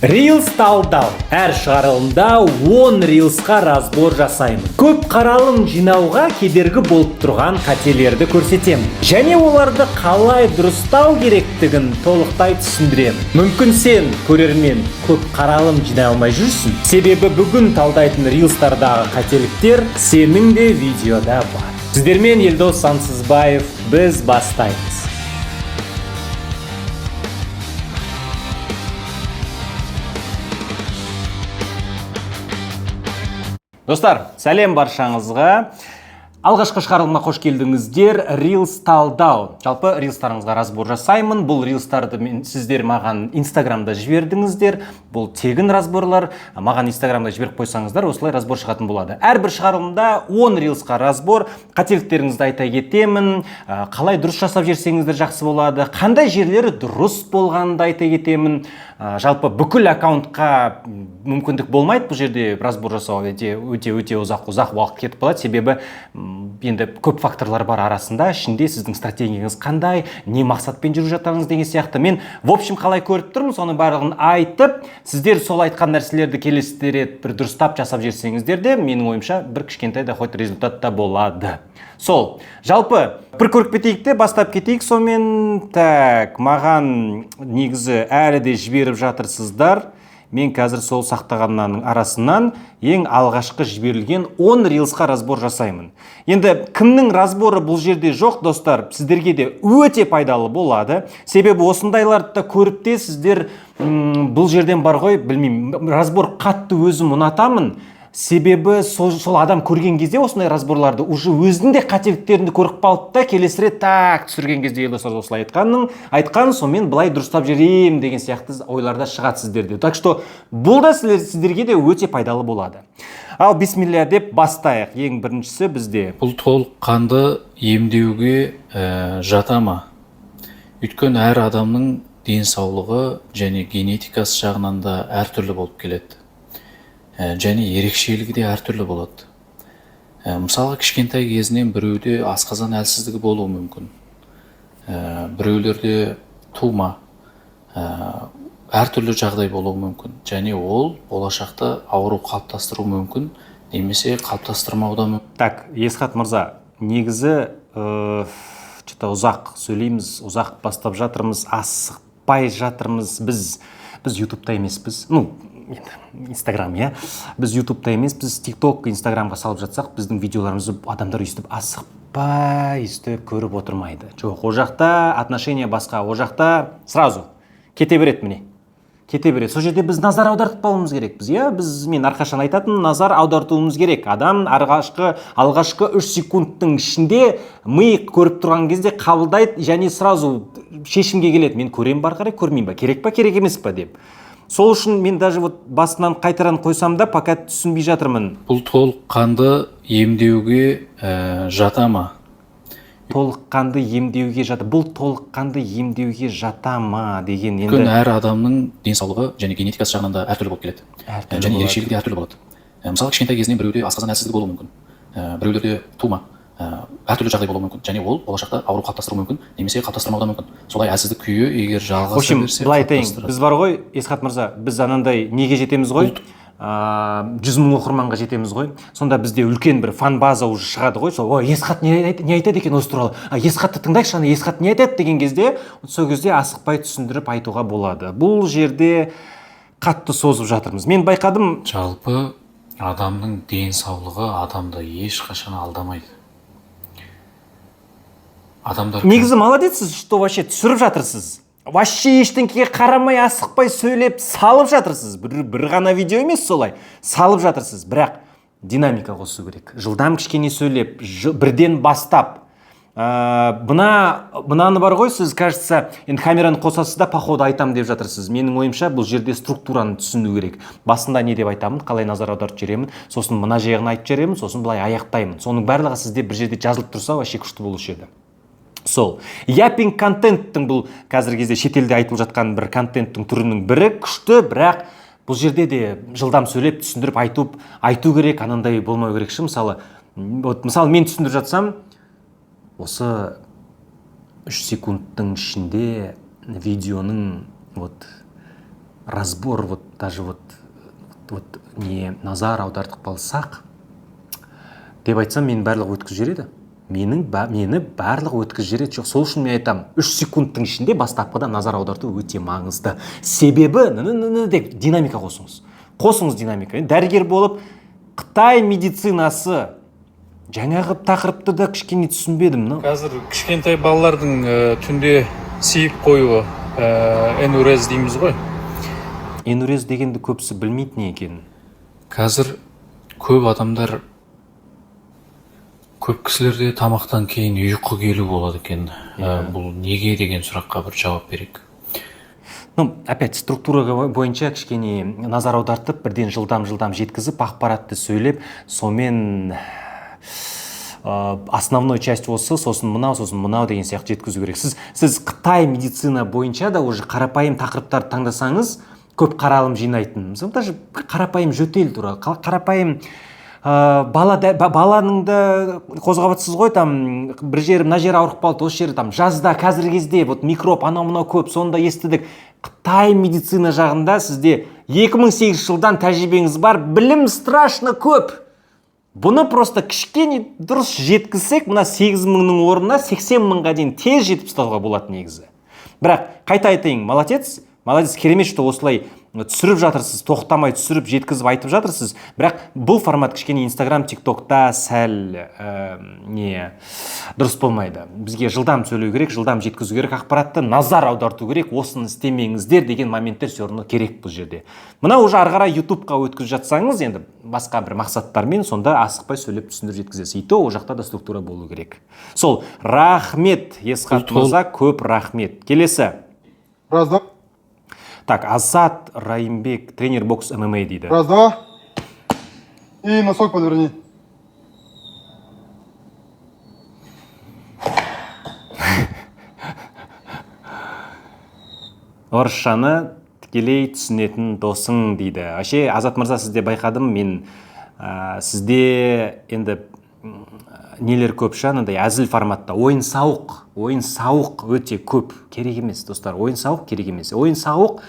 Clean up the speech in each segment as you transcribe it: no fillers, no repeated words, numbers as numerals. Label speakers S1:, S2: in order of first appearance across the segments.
S1: Reels талдау. Әр шығарылымда 10 Reels'қа разбор жасаймын. Көп қаралым жинауға кедергі болып тұрған қателерді көрсетемін. Және оларды қалай дұрыстау керектігін толықтай түсіндіремін. Мүмкін сен, көрермен, көп қаралым жинай алмай жүрсің. Себебі бүгін талдайтын Reels'тардағы қателіктер сенің де видеода бар. Сіздермен Елдос Сансызбаев, біз бастаймыз. Достар, сәлем баршаңызға. Алғашқы шығарылымға қош келдіңіздер. Reels талдау. Жалпы Reels'тарыңызға разбор жасаймын. Бұл Reels'тарды сіздер маған Instagram'да жібердіңіздер. Бұл тегін разборлар. Маған Instagram'да жіберіп қойсаңыздар, осылай разбор шығатын болады. Әрбір шығарылымда 10 Reels'қа разбор. Қателіктеріңізді айта кетемін. Қалай дұрыс жасап жерсеңіздер жақсы болады. Қандай жерлері дұрыс болғанды айта кетемін. Жалпы бүкіл аккаунтқа мүмкіндік болмайды бұл жерде разбор жасау, өте ұзақ уақыт кетіп қалады. Себебі енді көп факторлар бар арасында. Ішінде сіздің стратегияңыз қандай, не мақсатпен жүріп жатырсыз деген сияқты. Мен в общем қалай көріп тұрмын, соның барлығын айтып, сіздер сол айтқан нәрселерді келесі рет бір дұрыстап жасап жерсеңіздер де, менің ойымша бір кішкентай да хоть результат та болады. Сол, жалпы бір көріп кетейік те, бастап кетейік. Сонымен маған негізі әлі де жіберіп жатырсыздар. Мен қазір сол сақтағанның арасынан ең алғашқы жіберілген 10 Reels'қа разбор жасаймын. Енді кімнің разборы бұл жерде жоқ, достар, сіздерге де өте пайдалы болады. Себебі осындайларды да көріп те сіздер бұл жерден бар ғой, білмеймін, разбор қатты өзім ұнатамын. Себебі сол адам көрген кезде осындай разборларды уже өзінде қателіктерінде көріп қалды да, келесі рет түсірген кезде Елдос осылай айтқан, сонымен былай дұрыстап жерем деген сияқты ойларда шығады сіздерде. Так что бұл да сіздерге де өте пайдалы болады. Ал бисмилля деп бастайық. Ең біріншісі бізде.
S2: Бұл толыққанды емдеуге жата ма? Өйткені әр адамның денсаулығы және генетикасы жағынан да әртүрлі болып келеді. Және ерекшелігі де әртүрлі болады. Мысалы, кішкентай кезінен біреуде асқазан әлсіздігі болуы мүмкін. Біреулерде тума, әртүрлі жағдай болуы мүмкін. Және ол болашақта ауру қалыптастыруы мүмкін, немесе қалыптастырмауы да мүмкін.
S1: Так, Есхат мырза, негізі ұзақ сөйлейміз, ұзақ бастап жатырмыз, асықпай жатырмыз. Біз YouTube-та емеспіз. Instagram, иә. Біз YouTube-та емес, біз TikTok, Instagram-ға салып жатсақ, біздің видеоларымызды адамдар өйстіп асықпай көріп отырмайды. Жоқ, о жақта отношения басқа, о жақта сразу кете береді міне. Кете береді. Сол жерде біз назар аудартпауымыз керекпіз, иә? Мен әрқашан айтатын, назар аудартуымыз керек. Адам алғашқы 3 секундтың ішінде ми көріп тұрған кезде қабылдайды және сразу шешімге келеді. Мен көрем бар қарай, көрмеймін ба, керек па, керек емес па деп. Сол үшін мен даже басынан қайтаран қойсам да, пока түсінбей жатырмын.
S2: Бұл толыққанды емдеуге жата ма?
S1: Толыққанды емдеуге жата. Бұл толыққанды емдеуге жата ма деген енді.
S2: Өйткені әр адамның денсаулығы және генетикасы жағынан да әртүрлі болып келеді. Және ерекшелігі де әртүрлі болады. Мысалы, кішкентай кезінен біреуде асқазан әлсіздігі болуы мүмкін. Біреулерде тума, әртүрлі жағдай болуы мүмкін. Және ол болашақта ауру қалыптастыруы мүмкін, немесе қалыптастырмауы да мүмкін. Солай әлсіздік күйі егер жалғаса берсе,
S1: былай айтайын, біз бар ғой, Есхат мырза, біз анандай неге жетеміз ғой? 100 000 оқырманға жетеміз ғой. Сонда бізде үлкен бір фан база уже шығады ғой. Сол, Есхат не айтады екен осы туралы? Есхатты тыңдайықшы, Есхат не айтады деген кезде, сол кезде асықпай түсіндіріп айтуға болады. Бұл жерде қатты созып жатырмыз. Мен байқадым.
S2: Жалпы адамның денсаулығы адамды ешқашан алдамайды.
S1: Негізі молодецсіз, что вообще түсіріп жатырсыз. Вообще ештеңкеге қарамай, асықпай сөйлеп салып жатырсыз. Бір ғана видео емес солай. Салып жатырсыз, бірақ динамика қосу керек. Жылдам кішкене сөйлеп, бірден бастап. Бұнаны бар ғой, сіз, кажется, енді камераны қосасыз да, походу айтам деп жатырсыз. Менің ойымша бұл жерде структураны түсіну керек. Басында не деп айтамын, қалай назар аударып жүремін, сосын мына жағын айтып жүремін, сосын былай аяқтаймын. Соның барлығы сізде бір жерде жазылып тұрса, вообще күшті болушы еді. Сол, япинг контенттің бұл қазіргі кезде шетелде айтылып жатқан бір контенттің түрінің бірі күшті, бірақ бұл жерде де жылдам сөйлеп, түсіндіріп айту керек, анандай болмау керекші. Мысалы мен түсіндіріп жатсам, осы 3 секундтың ішінде видеоның вот разбор, вот даже вот не назар аудартып қалсақ деп айтсам, мені барлығы өткізіп жібереді. Мені барлығы өткізіп жібереді. Жоқ, сол үшін мен айтам, 3 секундтың ішінде бастапқыда назар аударту өте маңызды. Себебі деп динамика қосыңыз динамика. Дәрігер болып Қытай медицинасы жаңағы тақырыпты да кішкене түсінбедім.
S2: Қазір кішкентай балалардың түнде сейіп қоюы энурез дейміз ғой.
S1: Энурез дегенді көпсі білмейді не екенін.
S2: Қазір көп адамдар, көп кісілерде тамақтан кейін ұйқы келу болады екен. Бұл неге деген сұраққа бір жауап берейік.
S1: Опять структура бойынша кішкене назар аудартып, бірден жылдам жеткізіп, ақпаратты сөйлеп, сомен основной часть осы, сосын мынау деген сияқты жеткізу керек. Сіз Қытай медицина бойынша да уже қарапайым тақырыптарды таңдасаңыз, көп қаралым жинайтын. Мысалы, даже қарапайым жөтел туралы, қарапайым баланың да қозғаватсыз ғой, там бір жері, мына жері ауырып қалды, осы жері там жазда, қазіргі кезде вот микроб анау көп, сонда естідік. Қытай медицина жағында сізде 2008 жылдан тәжірибеңіз бар, білім страшно көп. Бұны просто кішкене дұрыс жеткізсек, мына 8.000-нің орнына 80.000-ға дейін тез жетіп ұстауға болады негізі. Бірақ қайта айтайын, молодец, керемет, что осылай түсіріп жатырсыз, тоқтамай түсіріп жеткізіп айтып жатырсыз. Бірақ бұл формат кішкене Instagram, TikTokта сәл дұрыс болмайды. Бізге жылдам сөйлеу керек, жылдам жеткізу керек, ақпаратты назар аударту керек, осыны істемеңіздер деген моменттер сөріні керек бұл жерде. Мына уже арғара YouTube-қа өткізіп жатсаңыз, енді басқа бір мақсаттармен сонда асықпай сөйлеп түсіндіріп жеткізесіз. Ито о жақта да структура болу керек. Сол, рахмет, Есхат мырза, көп рахмет. Келесі.
S3: Раз, два.
S1: Так, Азат Раимбек, тренер бокс ММА дейді.
S3: Раз, два. И носок подверни.
S1: Орысшаны тікелей түсінетін досың дейді. Аше, Азат мырза, сізде байқадым, мен сізде енді нелер көп шанындай әзіл форматта ойын сауық өте көп. Керек емес, достар, ойын сауық керек емес. Ойын сауық,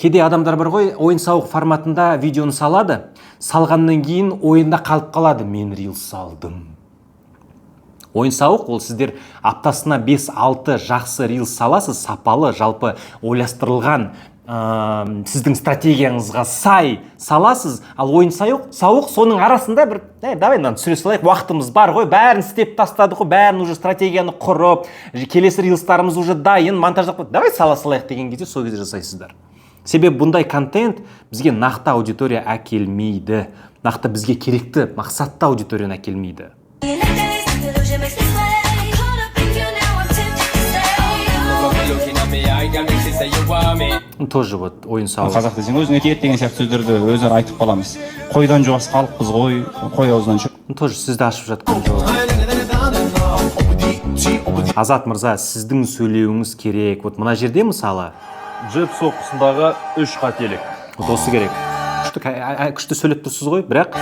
S1: кейде адамдар бар ғой, ойын сауық форматында видеоны салады, салғаннан кейін ойында қалып қалады. Мен рилс салдым. Ойын сауық, ол сіздер аптасына 5-6 жақсы рилс саласыз, сапалы, жалпы ойластырылған, сіздің стратегияңызға сай саласыз. Ал ойын сауық соның арасында бір, давай түсіре салайық, уақытымыз бар ғой, бәрін істеп тастадық қой, бәрін уже стратегияны құрып, келесі рилстарымыз уже дайын, монтаждап, давай сала салайық деген кезде сол кезде жасайсыздар. Себебі бұндай контент бізге нақты аудитория әкелмейді, нақты бізге керекті мақсатты аудиторияны әкелмейді. Тоже вот ойын сауық.
S4: Қазақта сен өзіңе тиеді деген сияқты сөздерді өздері айтып қаламыз. Қойдан жуас қалыппыз ғой, қой аузынан шық.
S1: Тоже сізді ашып жатқан жоқ. Азат мырза, сіздің сөйлеуіңіз керек. Вот мына жерде мысалы
S5: джеб соққысындағы 3 қателік.
S1: Вот осы керек. Күшті сөйлеп тұрсыз ғой, бірақ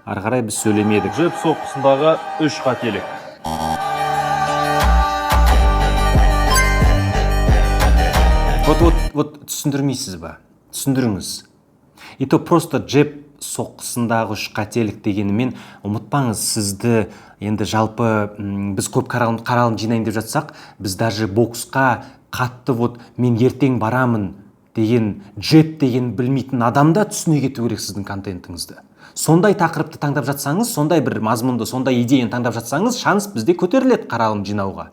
S1: ары қарай біз сөйлемедік.
S5: Джеб соққысындағы 3 қателік.
S1: Вот түсіндірмейсіз ба? Түсіндіріңіз. И то просто джеб соққысындағы 3 қателік дегенімен ұмытпаңыз, сізді енді жалпы біз көп қаралым жинайын деп жатсақ, біз даже боксқа қатты вот мен ертең барамын деген джеб деген білмейтін адамда түсіне кету керек сіздің контентіңізді. Сондай тақырыпты таңдап жатсаңыз, сондай бір мазмұнды, сондай идеяны таңдап жатсаңыз, шанс бізде көтеріледі қаралым жинауға.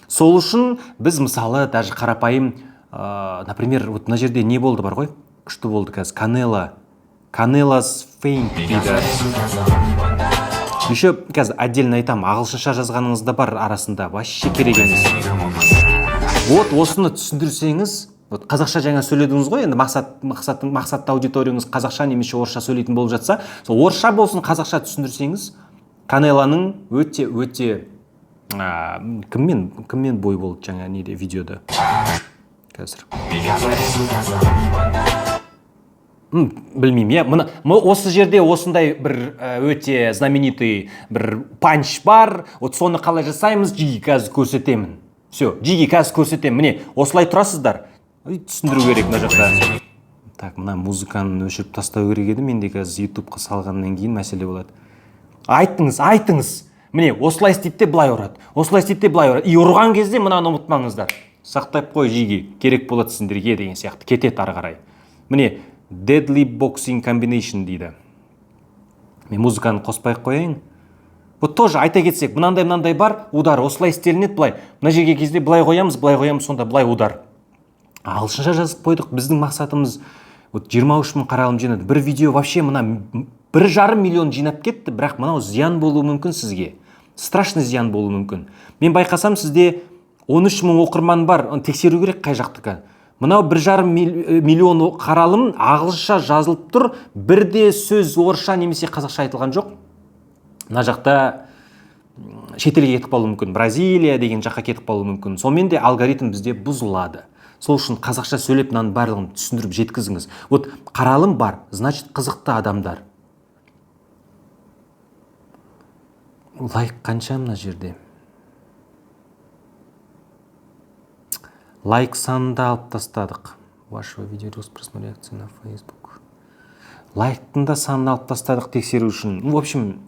S1: Сол үшін біз мысалы даже қарапайым, например, вот мына жерде не болды бар ғой? Күшті болды қазір. Canela's Feint дейді. Еще қазір отдельно айтам, ағылшынша жазғаныңызда бар арасында, вообще керек емес. Вот осыны түсіндірсеңіз, вот қазақша жаңа сөйледіңіз ғой, енді мақсатты аудиторияңыз қазақша немесе орысша сөйлейтін болып жатса, сол орысша болсын қазақша түсіндірсеңіз, Canelaның өте кіммен бой болды жаңа неде видеода қазір. Білмеймін, осы жерде осындай бір өте знаменитый бір панч бар, вот соны қалай жасаймыз, қазір көрсетемін. Все, жиги қазір көрсетемін. Міне, осылай тұрасыздар. Түсіндіру керек мына жақта. Так, мына музыканы өшіріп тастау керек еді. Менде қазір YouTube-қа салғаннан кейін мәселе болады. Айтыңыз. Міне, осылай істейді де былай ұрады. Осылай істейді де былай ұрады. И ұрған кезде мынаны ұмытпаңыздар. Сақтап қой жиги, керек болады сендерге деген сияқты. Кетет ары қарай. Міне, Deadly Boxing Combination дейді. Мен музыканы қоспай қояйын. Вот тоже айта кетсек, мынандай бар, удар осылай істелінеді былай. Мына жерге кезде былай қоямыз, сонда былай удар. Ағылшынша жазып қойдық. Біздің мақсатымыз вот 23 мың қаралым жинады. Бір видео вообще мына 1,5 миллион жинап кетті, бірақ мынау зиян болуы мүмкін сізге. Страшный зиян болуы мүмкін. Мен байқасам сізде 13 мың оқырман бар, оны тексеру керек қай жақтікі. Мынау 1,5 миллион қаралым ағылшынша жазылып тұр, бірде сөз орысша немесе қазақша айтылған жоқ. Мына жақта шетелге кетіп қалуы мүмкін, Бразилия деген жаққа кетіп қалуы мүмкін. Сонымен де алгоритм бізде бұзылады. Сол үшін қазақша сөйлеп мынаның барлығын түсіндіріп жеткізіңіз. Вот қаралым бар, значит қызықты адамдар. Лайк қанша мына жерде? Лайк санды алып тастадық. Вашего видео просмотреться на Facebook. Лайктың да санын алып тастадық тексеру үшін. В общем,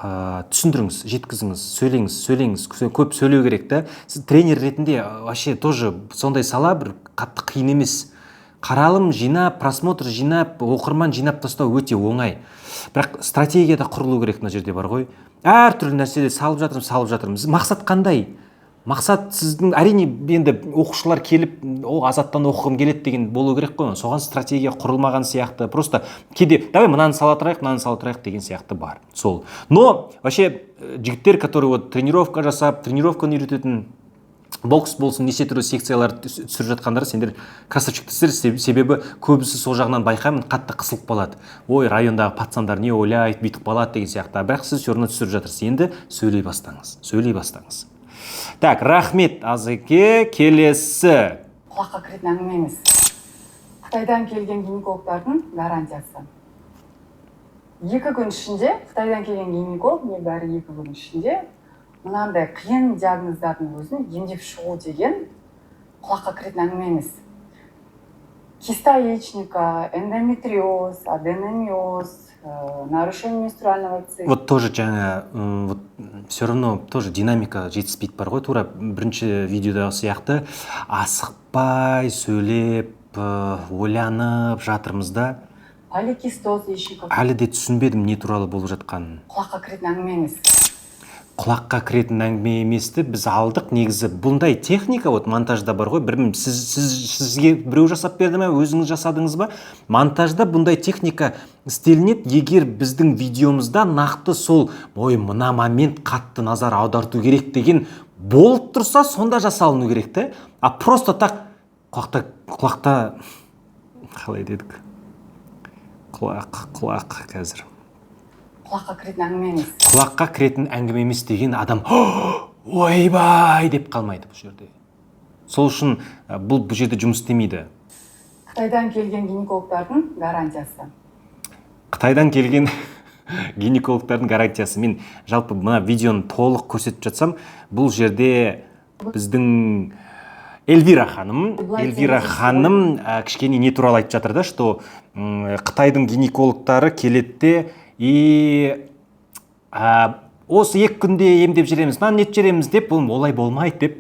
S1: түсіндіріңіз, жеткізіңіз, сөйлеңіз, көп сөйлеу керек та. Сіз тренер ретінде вообще тоже сондай сала бір қатты қиын емес. Қаралым жинап, просмотр жинап, оқырман жинап тастау өте оңай. Бірақ стратегияда құрылу керек мына жерде бар ғой. Әр түрлі нәрселер салып жатырмыз. Мақсат қандай? Мақсат сіздің, әрине енді оқушылар келіп, азаттан оқығым келеді деген болу керек қой. Соған стратегия құрылмаған сияқты. Просто кейде, давай мынаны сала тұрайық деген сияқты бар. Сол. Но вообще жігіттер, которые вот тренировка жасап, тренировканы үйрететін, бокс болсын, неше түрлі секциялар түсіріп жатқандар, сендер красавчиктер, себебі көбісі сол жағынан байқаймын, қатты қысылып қалады. Ой, райондағы пацандар не ойлайды, бүйтіп қалады деген сияқты. Бірақ сіз все равно түсіріп жатырсыз. Енді сөйлей бастаңыз. Так, рахмет Азеке, келесі.
S6: Құлаққа кіретін әңгіме емес. Қытайдан келген гинекологтардың гарантиясы. 2 күн ішінде, Қытайдан келген гинеколог, небәрі 2 күн ішінде, мынандай қиын диагноздардың өзін емдеп шығу деген құлаққа кіретін әңгіме емес. Киста яичника, эндометриоз, аденомиоз, нарушение менструального цикла.
S1: Вот тоже жаңа, вот все равно тоже динамика жетіспейді бар ғой, тура бірінші видеодағы сияқты асықпай сөйлеп, ойланып жатырмыз да.
S6: Поликистоз яичника.
S1: Әлі де түсінбедім не туралы болып жатқанын.
S6: Құлаққа кіретін әңгіме емес.
S1: Құлаққа кіретін әңгіме еместі біз алдық. Негізі бұндай техника вот монтажда бар ғой. Сізге біреу жасап берді ме, өзіңіз жасадыңыз ба? Монтажда бұндай техника істелінеді, егер біздің видеомызда нақты сол мына момент қатты назар аударту керек деген болып тұрса, сонда жасалыну керек те. А просто так құлақта қалай дедік? Құлақ қазір.
S6: Құлаққа кіретін әңгіме емес.
S1: Құлаққа кіретін әңгіме емес деген адам ойбай деп қалмайды бұл жерде. Сол үшін бұл жерде жұмыс істемейді.
S6: Қытайдан келген гинекологтардың гарантиясы.
S1: Қытайдан келген гинекологтардың гарантиясы. Мен жалпы мына видеоны толық көрсетіп жатсам, бұл жерде біздің Эльвира ханым кішкене не туралы айтып жатыр да, что Қытайдың гинекологтары келетте и осы 2 күнде емдеп жереміз, нет жереміз деп, олай болмайды деп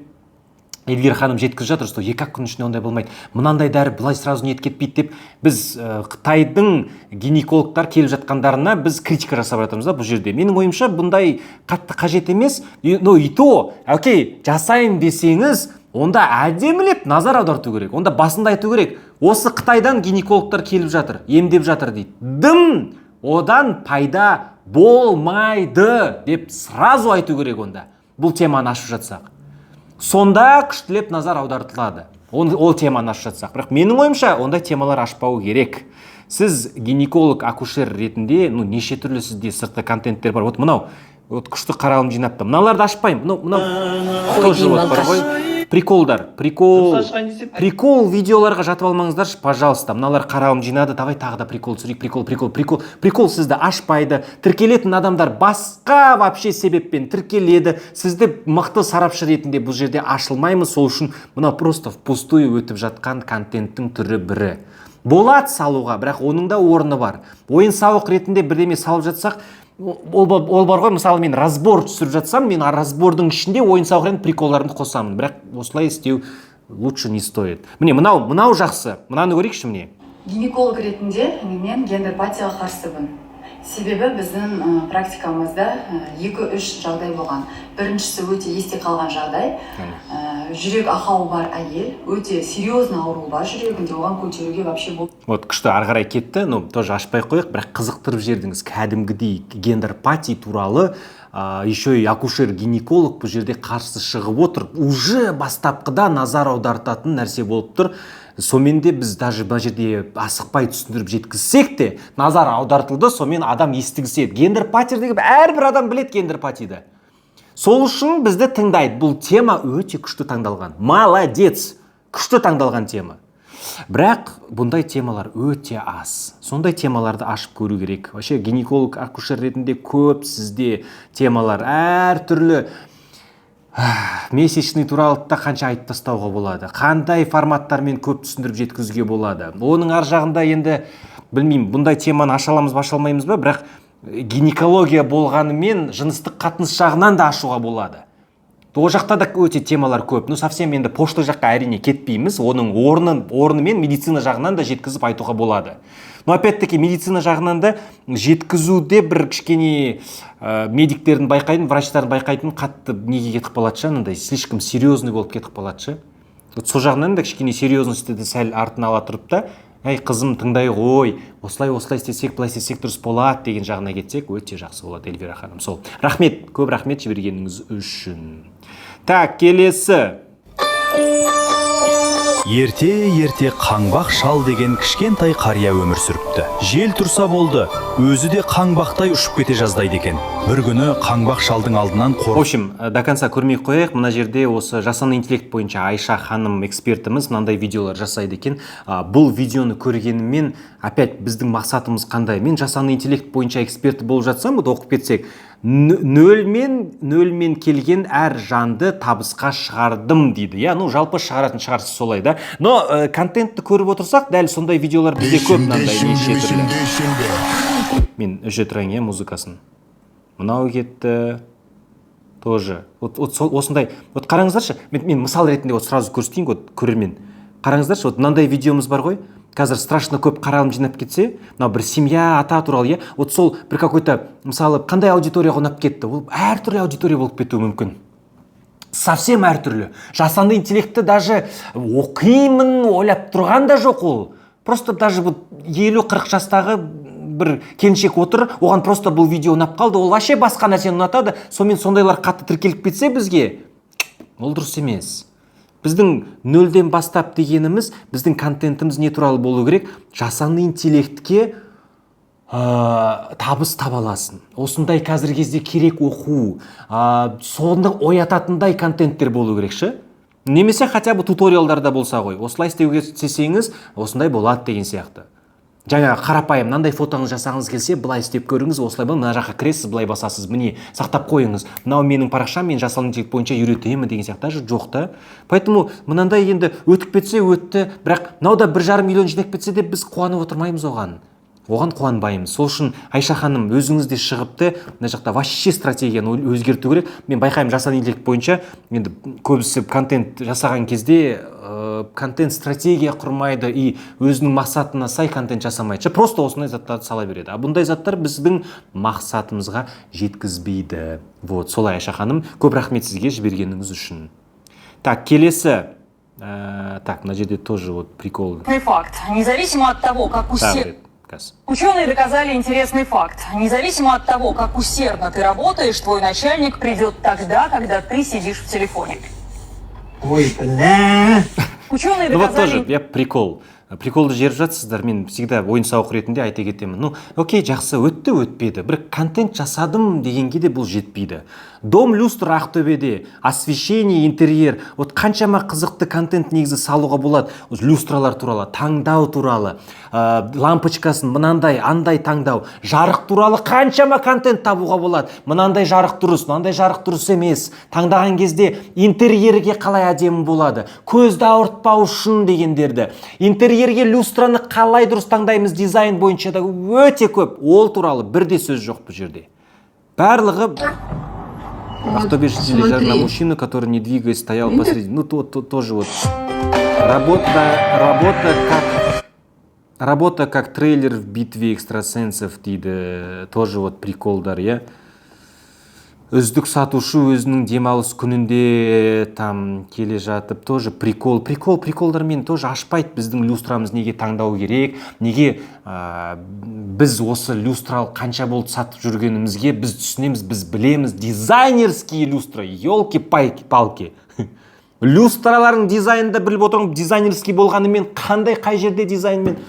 S1: Эльвира ханым жеткізіп жатыр, что 2 күн ішінде ондай болмайды. Мынандай дәрі былай сразу нет кетпейді деп, біз Қытайдың гинекологтар келіп жатқандарына біз критика жасап жатырмыз да бұл жерде. Менің ойымша бұндай қатты қажет емес. Но и то, окей, жасайын десеңіз, онда әдемілеп назар аударту керек. Онда басында айту керек. Осы Қытайдан гинекологтар келіп жатыр, емдеп жатыр дейді. Дым! Одан пайда болмайды деп сразу айту керек онда. Бұл теманы ашып жатсақ. Сонда күштілеп назар аудартылады. Ол теманы ашып жатсақ. Бірақ менің ойымша ондай темалар ашпау керек. Сіз гинеколог, акушер ретінде, неше түрлі сізде сыртқы контенттер бар. Вот мынау, күшті қаралым жинапты. Мыналарды ашпаймын. Мынау тоже бар ғой. приколдар, прикол видеоларға жатып алмаңыздаршы, пожалуйста. Мыналар қаралым жинады, давай тағы да прикол түсірейік, прикол сізді ашпайды. Тіркелетін адамдар басқа вообще себеппен тіркеледі. Сізді мықты сарапшы ретінде бұл жерде ашылмаймыз, сол үшін мына просто впустую өтіп жатқан контенттің түрі бірі. Болады салуға, бірақ оның да орны бар. Ойын сауық ретінде бірдеме салып жатсақ, ол бар ғой, мысалы мен разбор түсіріп жатсам, мен разбордың ішінде ойын сауық ретінде приколдарымды қосамын, бірақ осылай істеу лучше не стоит. Міне, мынау жақсы. Мынаны көрейікші міне.
S6: Гинеколог ретінде мен гендерпатияға қарсымын. Себебі біздің практикамызда 2-3 жағдай болған. Біріншісі өте есте қалған жағдай. Жүрек ақауы бар әйел, өте серьезный ауру бар жүрегінде, оған көтеруге вообще болды.
S1: Вот күшті ары қарай кетті, тоже ашпай қояйық, бірақ қызықтырып жердіңіз, кәдімгідей гендерпатия туралы еще и акушер-гинеколог бұл жерде қарсы шығып отыр. Уже бастапқыда назар аудартатын нәрсе болып тұр. Сонымен де біз даже бұл жерде асықпай түсіндіріп жеткізсек те, назар аудартылды, сонымен адам естігісі еді. Гендерпатия деген әрбір адам біледі гендерпатияды. Сол үшін бізді тыңдайды. Бұл тема өте күшті таңдалған. Молодец! Күшті таңдалған тема. Бірақ бұндай темалар өте аз. Сондай темаларды ашып көру керек. Вообще гинеколог, акушер ретінде көп сізде темалар әртүрлі. Месячный туралы да қанша айтып тастауға болады. Қандай форматтармен көп түсіндіріп жеткізуге болады. Оның ар жағында енді білмеймін, бұндай теманы аша аламыз ба, аша алмаймыз ба, бірақ гинекология болғанымен жыныстық қатынас жағынан да ашуға болады. О жақта да өте темалар көп. Совсем енді пошта жаққа әрине кетпейміз. Оның орнымен медицина жағынан да жеткізіп айтуға болады. Но опять-таки медицина жағынан да жеткізуде бір кішкене медиктердің байқайтын, врачтардың байқайтын қатты неге кетіп қалады, анандай слишком серьезный болып кетіп қалады. Сол жағынан да кішкене серьезностьті сәл артына ала тұрып та, әй қызым тыңдай ғой, осылай істесек, былай істесек дұрыс болады деген жағына кетсек, өте жақсы болады, Эльвира ханым. Сол. Рахмет, көп рахмет жібергеніңіз үшін. Так, келесі.
S7: Ерте қаңбақ шал деген кішкентай қария өмір сүріпті. Жел тұрса болды, өзі де қаңбақтай ұшып кете жаздайды екен. Бір күні қаңбақ шалдың алдынан
S1: В общем, до конца көрмей қояйық. Мына жерде осы жасанды интеллект бойынша Айша ханым экспертіміз мынандай видеолар жасайды екен. Бұл видеоны көргенімен опять біздің мақсатымыз қандай? Мен жасанды интеллект бойынша эксперті болып жатсам, бұды оқып кетсек, нөлмен келген әр жанды табысқа шығардым дейді. Жалпы шығаратын шығарсыз солай да. Но контентті көріп отырсақ, дәл сондай видеолар бізде көп мынандай неше түрлі. Мен өше тұрайын, музыкасын. Мынау кетті. Тоже. Осындай. Қараңыздаршы, мен мысал ретінде сразу көрсетейін, көрермен. Қараңыздаршы, мынандай видеомыз бар ғой. Қазір страшно көп қаралым жинап кетсе, бір семья, ата туралы, сол бір какой-то, мысалы, қандай аудиторияға ұнап кетті, ол әртүрлі аудитория болып кетуі мүмкін. Совсем әртүрлі. Жасанды интеллектті даже оқимын, ойлап тұрған да жоқ ол. Просто даже 50-40 жастағы бір келіншек отыр, оған просто бұл видео ұнап қалды, ол вообще басқа нәрсені ұнатады, сонымен сондайлар қатты тіркеліп кетсе бізге, ол дұрыс емес. Біздің нөлден бастап дегеніміз, біздің контентіміз не туралы болу керек? Жасанды интеллектке табыс таба аласын. Осындай қазір кезде керек оқу, сонды оятатындай контенттер болу керекші. Немесе хотя бы туториалдарда болса ғой. Осылай істеуге сесеңіз, осындай болады деген сияқты. Жаңа қарапайым, мынандай фотоңыз жасағыңыз келсе, былай істеп көріңіз, осылай бұл, мына жаққа кіресіз, былай басасыз, міне, сақтап қойыңыз. Мынау менің парақшам, мен жасанды интеллект бойынша үйретемін деген сияқты жоқ та. Поэтому мынандай енді өтіп кетсе өтті, бірақ мынау да 1,5 миллион жинап кетсе де біз қуанып отырмаймыз оған қуанбаймыз. Сол үшін Айша ханым өзіңіз де шығыпты, мына жақта вообще стратегияны өзгерту керек. Мен байқаймын жасанды интеллект бойынша енді көбісі контент жасаған кезде контент стратегия құрмайды и өзінің мақсатына сай контент жасамайды. Просто осындай заттарды сала береді. Бұндай заттар біздің мақсатымызға жеткізбейді. Солай Айша ханым, көп рахмет сізге жібергеніңіз үшін. Так, келесі. Так, мына жерде тоже прикол.
S8: Факт. Независимо от того, как Ученые доказали интересный факт. Независимо от того, как усердно ты работаешь, твой начальник придет тогда, когда ты сидишь в телефоне.
S1: Ой, бля. Ученые доказали... тоже, прикол. приколды жеріп жатсыздар. Мен всегда ойын сауық ретінде айта кетемін. Ну, окей, жақсы, өтті, өтпеді. Бір контент жасадым дегенге де бұл жетпейді. Дом люстр Ақтөбеде, освещение, интерьер. Вот қаншама қызықты контент негізі салуға болады. Люстралар туралы, таңдау туралы, лампочкасын мынандай, андай таңдау, жарық туралы қаншама контент табуға болады. Мынандай жарық дұрыс, мынандай жарық дұрыс емес. Таңдаған кезде интерьерге қалай әдемі болады, көзді ауыртпау үшін дегендерді. Интерьерге люстраны қалай дұрыс таңдаймыз дизайн бойынша да өте көп. Ол туралы бірде сөз жоқ бұл жерде. Барлығы Ақтөбе жители жарили на мужчину, который не двигаясь стоял посреди. Ну, тоже вот. Работа как трейлер в битве экстрасенсов дейді. Тоже вот приколдар, я. Үздік сатушы өзінің демалыс күнінде там келе жатып тоже приколдармен тоже ашпайды біздің люстрамыз неге таңдау керек, неге біз осы люстрал қанша болды сатып жүргенімізге біз түсінеміз, біз білеміз. Дизайнерские люстра, елки-палки. Люстралардың дизайнында біліп отырмын, дизайнерский болғанымен қандай қай жерде дизайнмен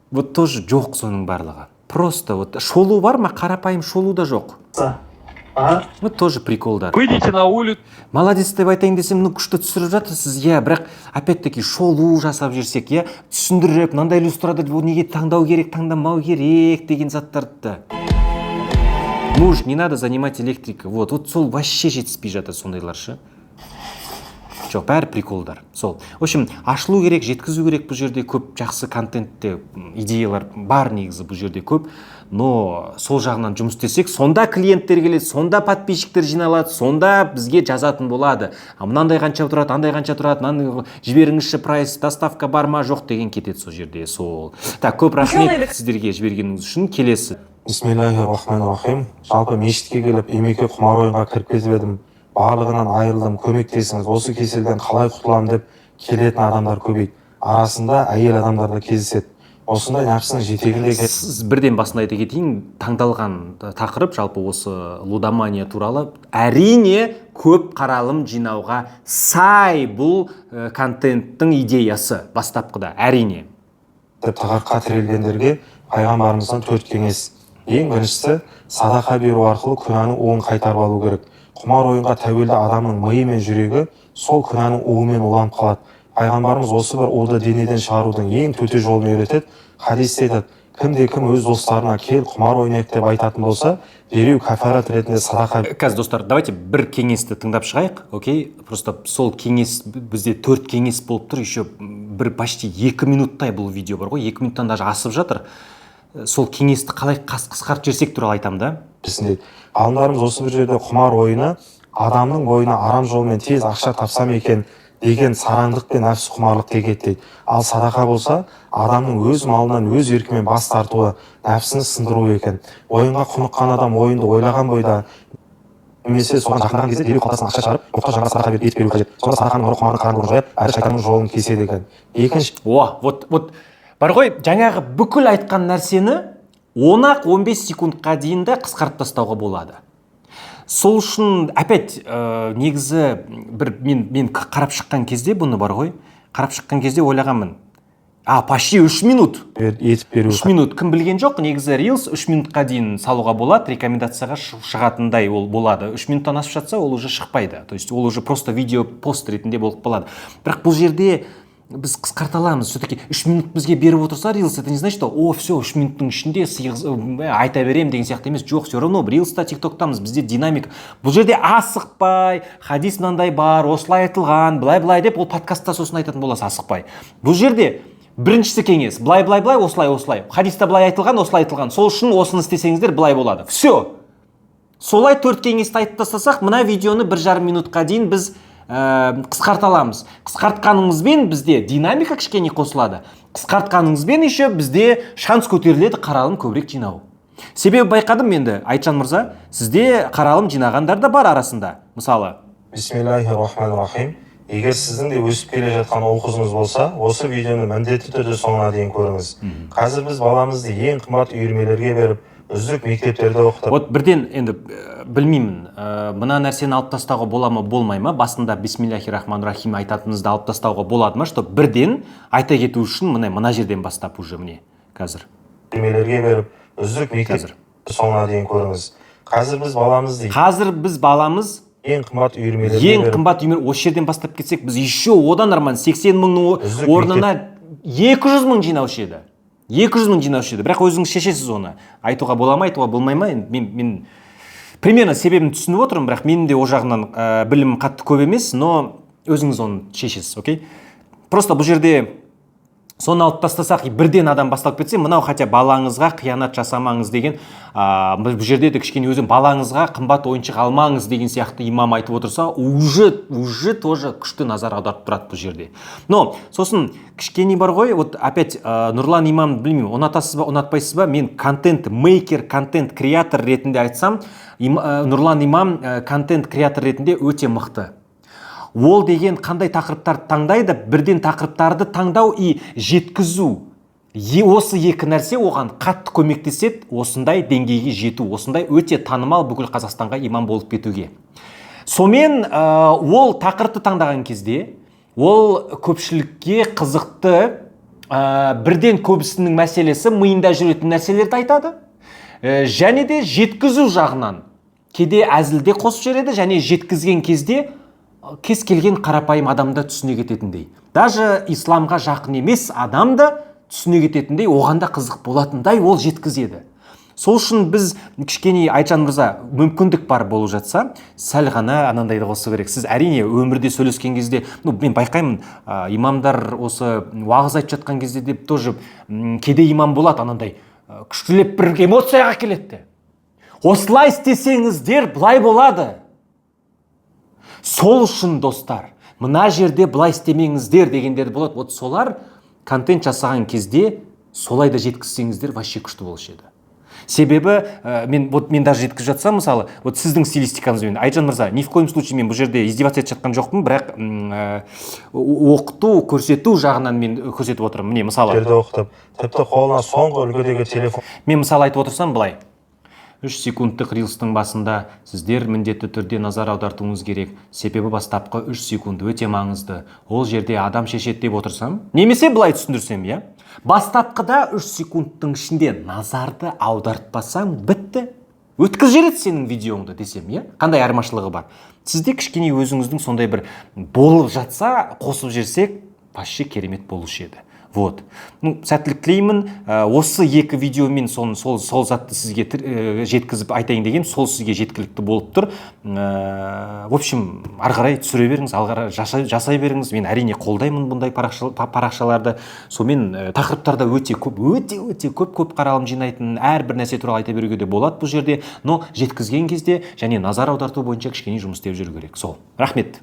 S1: вот тоже жоқ соның барлығы. Просто вот шолу бар ма, қарапайым шолу да жоқ. Ну, тоже приколдар.
S5: Выйдите на улицу.
S1: Молодец деп айтайын десем, ну, күшті түсіріп жатырсыз, иә, бірақ опять-таки шолу жасап жүрсек, иә, түсіндіріп, мынандай люстрада неге таңдау керек, таңдамау керек деген заттарды. Муж, не надо занимать электрика. Вот сол вообще жетіспей жатыр сондайлар шы. Жоқ, бәрі приколдар. Сол. В общем, ашылу керек, жеткізу керек бұл жерде көп жақсы контентте идеялар бар негізі бұл жерде көп. Но сол жағынан жұмыс істесек, сонда клиенттер келеді, сонда подписчиктер жиналады, сонда бізге жазатын болады. Мынандай қанша тұрады, андай қанша тұрады, мынандай жіберіңізші прайс, доставка бар ма, жоқ деген кетеді сол жерде. Сол. Так, көп рахмет сіздерге жібергеніңіз үшін. Келесі.
S9: Бисмиллахир-рахманир-рахим. Жалпы мешітке келіп, емеке құмар ойынға кіріп кетіп едім. Барлығынан айырылдым, көмектесіңіз, осы кеселден қалай құтыламын деп келетін адамдар көбейді. Арасында әйел адамдар да кездеседі. Осындай нәпсінің жетегінде
S1: бірден басында айта кетейін, таңдалған тақырып жалпы осы лудомания туралы әрине көп қаралым жинауға сай бұл контенттің идеясы бастапқыда, әрине.
S9: Тағатқа тірелгендерге пайғамбарымыздан 4 кеңес. Ең біріншісі, садақа беру арқылы күнәнің уын қайтарып алу керек. Құмар ойынға тәуелді адамның миы мен жүрегі сол күнәнің уымен уланып қалады. Пайғамбарымыз осы бір уды денеден шығарудың ең төте жолын үйретеді. Хадисте айтады, кімде-кім өз достарына кел құмар ойнайық деп айтатын болса, дереу кафарат ретінде садақа.
S1: Қазір достар, давайте бір кеңесті тыңдап шығайық, окей? Просто сол кеңес бізде 4 кеңес болып тұр, еще бір почти 2 минуттай бұл видео бар ғой, 2 минуттан даже асып жатыр. Сол кеңесті қалай қысқартып жіберсек туралы айтамын да.
S9: Ғалымдарымыз осы бір жерде құмар ойыны адамның бойына арам жолмен тез ақша тапсам екен деген сараңдық пен нәпсі құмарлық тегеді дейді. Ал садақа болса, адамның өз малынан өз еркімен бас тартуы, нәпсіні сындыру екен. Ойынға құныққан адам ойынды ойлаған бойда немесе соған жақындаған кезде дереу қалтасынан ақша шығарып, мұқтаж жанға садақа ет беру қажет. Сонда садақаның ұры құмарлық қараңғылығын жояп, әрі шайтанның жолын кеседі екен. Екінші,
S1: вот бар ғой, жаңағы бүкіл айтқан нәрсені 10-15 секундқа дейінді қысқартып тастауға болады. Сол үшін опять негізі мен қарап шыққан кезде бұны бар ғой, қарап шыққан кезде ойлағанмын. Почти 3 минут. 3 минут. Кім білген жоқ, негізі Reels 3 минутқа дейін салуға болады, рекомендацияға шығатындай ол болады. 3 минуттан асып жатса, ол уже шықпайды. То есть ол уже просто видео пост ретінде болып қалады. Бірақ бұл жерде біз қысқарта аламыз. Все-таки 3 минут бізге беріп отырса Reels, это не значит, что все 3 минуттың ішінде айта берем деген сияқты емес. Жоқ, все равно Reels'та, TikTok'тамыз, бізде динамик. Бұл жерде асықпай, хадис мынандай бар, осылай айтылған, былай деп ол подкастта сосын айтатын боласыз, асықпай. Бұл жерде біріншісі кеңес, былай, осылай. Хадиста былай айтылған, осылай айтылған. Сол үшін осыны істесеңіздер былай болады. Все. Солай 4 кеңесті айтып тастасақ, мына видеоны 1,5 минутқа дейін біз қысқарта аламыз. Қысқартқаныңызбен бізде динамика кішкене қосылады. Қысқартқаныңызбен еще бізде шанс көтеріледі қаралым көбірек жинау. Себебі байқадым менде, Айтжан мырза, сізде қаралым жинағандар да бар арасында. Мысалы,
S9: Бисмиллахир-рахманир-рахим. Егер сіздің де өсіп келе жатқан оқызыңыз болса, осы видеоны міндетті түрде соңына дейін көріңіз. Қазір біз баламызды ең қымбат үйірмелерге беріп, үздік мектептерде оқытып.
S1: Вот бірден енді білмеймін, мына нәрсені алып тастауға бола ма болмай ма, басында бисмиллахи рахмани рахим айтатынымызды алып тастауға болады ма, что бірден айта кету үшін мына жерден бастап уже міне қазір
S9: үйірмелерге беріп үздік мектеп соңына дейін көріңіз. Қазір біз баламыз ең қымбат үйірмелерге
S1: осы жерден бастап кетсек, біз еще одан арман 80 мыңның орнына 200 мың жинаушы еді. 200 мың жинаушы еді. Бірақ өзіңіз шешесіз оны. Айтуға бола ма, айтуға болмай ма? Мен примерно себебін түсініп отырмын, бірақ менің де о жағынан білім қатты көп емес, но өзіңіз оны шешесіз, окей? Просто бұл жерде соны алып тастасақ, бірден адам басталып кетсе, мынау хотя балаңызға қиянат жасамаңыз деген, бұл жерде де кішкене өзім балаңызға қымбат ойыншық алмаңыз деген сияқты имам айтып отырса, уже тоже күшті назар аударып тұрады бұл жерде. Но сосын кішкене бар ғой, вот опять Нұрлан имам, білмеймін, ұнатасыз ба, ұнатпайсыз ба, мен контент-мейкер, контент-креатор ретінде айтсам, Нұрлан имам контент-креатор ретінде өте мықты. Ол деген қандай тақырыптарды таңдайды, бірден тақырыптарды таңдау и жеткізу. Осы екі нәрсе оған қатты көмектеседі, осындай деңгейге жету, осындай өте танымал бүкіл Қазақстанға имам болып кетуге. Сомен ол тақырыпты таңдаған кезде, ол көпшілікке қызықты, бірден көбісінің мәселесі миында жүретін нәрселерді айтады. Және де жеткізу жағынан кейде әзілде қосып жібереді, және жеткізген кезде кез келген қарапайым адамда түсіне кететіндей. Даже исламға жақын емес адамда түсіне кететіндей, оғанда қызық болатындай ол жеткізеді. Сол үшін біз кішкене Айтжан мырза, мүмкіндік бар болып жатса, сәл ғана анандайды қосу керек. Сіз әрине өмірде сөйлескен кезде, мен байқаймын, имамдар осы уағыз айтып жатқан кезде деп тоже кейде имам болады, анандай күштілеп бір эмоцияға келеді. Осылай істесеңіздер былай болады. Сол үшін достар, мына жерде былай істемеңіздер дегендер болады. Вот солар контент жасаған кезде солай да жеткізсеңіздер вообще күшті болушы еді. Себебі мен даже жеткізіп жатсам, мысалы, вот сіздің стилистикаңызбен, Айтжан мырза, ни в коем случае мен бұл жерде издеваться етіп жатқан жоқпын, бірақ оқыту, көрсету жағынан мен көрсетіп отырмын. Міне, мысалы,
S9: оқытып, тіпті қолына соңғы үлгідегі телефон.
S1: Мен мысалы айтып отырсам былай. 3 секундтық рилстың басында сіздер міндетті түрде назар аудартуыңыз керек. Себебі бастапқы 3 секунд өте маңызды. Ол жерде адам шешеді деп отырсам, немесе былай түсіндірсем, я? Бастапқыда 3 секундтың ішінде назарды аудартпасаң, бітті. Өткіз жереді сенің видеоңды десем, я? Қандай айырмашылығы бар? Сізде кішкене өзіңіздің сондай бір болып жатса, қосып жерсек, вообще керемет болушы еді. Вот. Сәттілік тілеймін. Осы екі видеомен сол затты сізге жеткізіп айтайын деген, сол сізге жеткілікті болып тұр. В общем, ары қарай түсіре беріңіз, ары қарай жасай беріңіз. Мен әрине қолдаймын бұндай парақшаларды. Сомен тақырыптарда өте көп қаралым жинайтын, әрбір нәрсе туралы айта беруге де болады бұл жерде. Но жеткізген кезде және назар аударту бойынша кішкене жұмыс істеп жүру керек. Сол. Рахмет.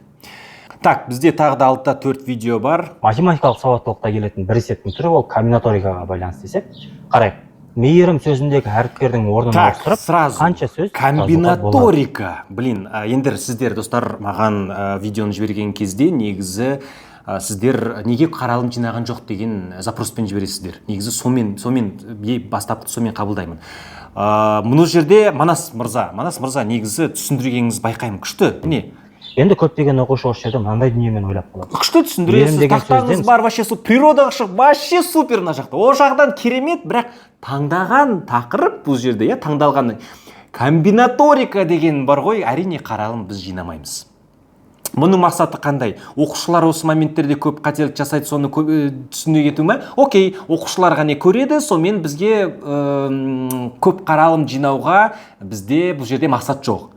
S1: Так, бізде тағы да 4 видео бар.
S10: Математикалық сауаттылықта келетін бір есептің түрі ол комбинаторикаға байланысты есеп. Қарайық. Мейірім сөзіндегі әріптердің орнын ауыстырып, қанша сөз?
S1: Комбинаторика. Блин, ендер сіздер достар маған видеоны жіберген кезде негізі сіздер неге қаралым жинаған жоқ деген запроспен жібересіздер. Негізі сомен бастапқы сомен қабылдаймын. Мұны жерде Манас мырза негізі түсіндіргеніңіз байқаймын күшті. Міне.
S10: Енді көптеген оқушы осы жерде мынандай дүниемен ойлап қалады.
S1: Күшті түсіндіресіз, тақтаңыз бар, вообще природаға шық, вообще супер мына жақта. О жағдан керемет, бірақ таңдаған тақырып бұл жерде, таңдалған комбинаторика деген бар ғой, әрине қаралым біз жинамаймыз. Мұның мақсаты қандай? Оқушылар осы моменттерде көп қателік жасайды, соны түсіне кету ме? Окей, оқушылар ғана көреді, сонымен бізге көп қаралым жинауға бізде бұл жерде мақсат жоқ.